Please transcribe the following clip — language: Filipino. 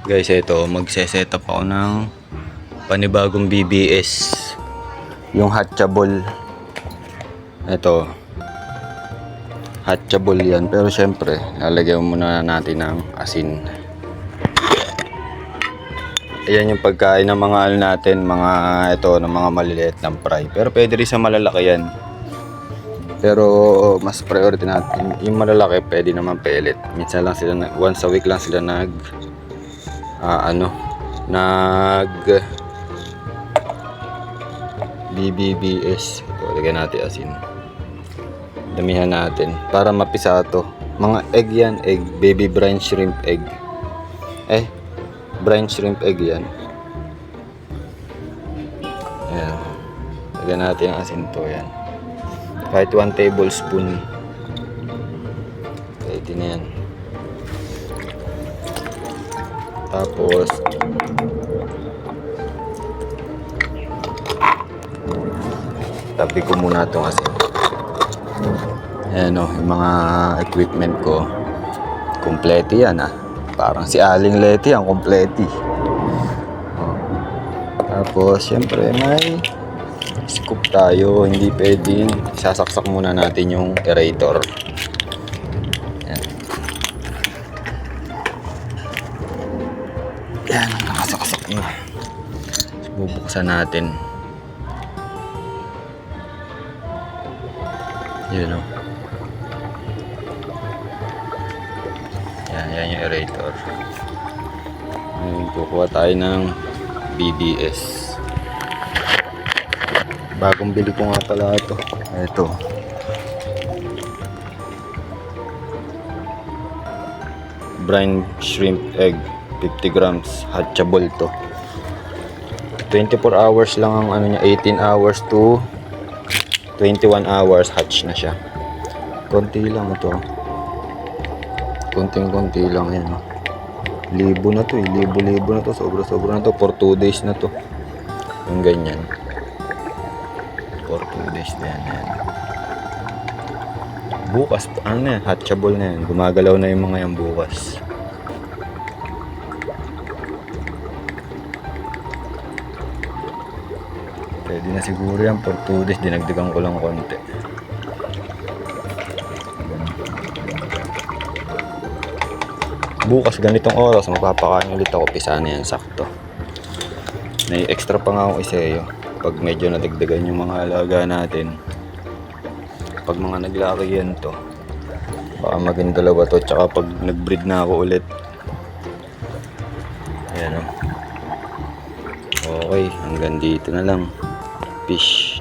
Guys, ito, magse-set up ako ng panibagong BBS. Yung hatchable. Ito. Hatchable yan. Pero syempre, lalagyan muna natin ng asin. Ayan yung pagkain ng mga ano natin, mga ito, ng mga maliliit ng fry. Pero pwede rin sa malalaki yan. Pero mas priority natin yung malalaki, pwede naman pellet. Minsan lang sila, once a week lang sila nag BBBS. Ito, lagyan natin asin. Damihan natin para mapisa to. Mga egg yan, egg, baby brine shrimp egg. Brine shrimp egg yan. Ayan. Lagyan natin ang asin to, yan. Kahit 1 tablespoon. Pwede na yan. Tapos tabi ko muna itong asin. Ayan o, yung mga equipment ko kumplete yan parang si Aling Leti ang kumplete. Tapos syempre may scoop tayo, hindi pwedeng sasaksak muna natin yung aerator. Yan, nakasaksak na. Bubuksan natin. Yun o. Yan yung aerator. Ngayon, kukuha tayo ng BBS. Bagong bili ko nga pala ito. Ito. Brine shrimp egg. 50 grams. Hatchable to. 24 hours lang ang ano niya. 18 hours to 21 hours hatch na siya. Konti lang ito. Konting-konti lang yan. Libo na to eh. Libo na to. Sobra-sobra na to. For 2 days na to. Yung ganyan. For 2 days na yan. Bukas, ano na yan? Hatchable na yan. Gumagalaw na yung mga yan bukas. Pwede na siguro yan for 2 days. Dinagdagan ko lang konti. Bukas ganitong oras magpapakain ulit ako. Pisa na yan sakto. May extra pa nga akong iseyo pag medyo nadagdagan yung mga alaga natin. Pag mga naglaki yan to, baka maging dalawa to. Tsaka pag nagbreed na ako ulit. Ayan o. Okay, hanggang dito na lang. Fish.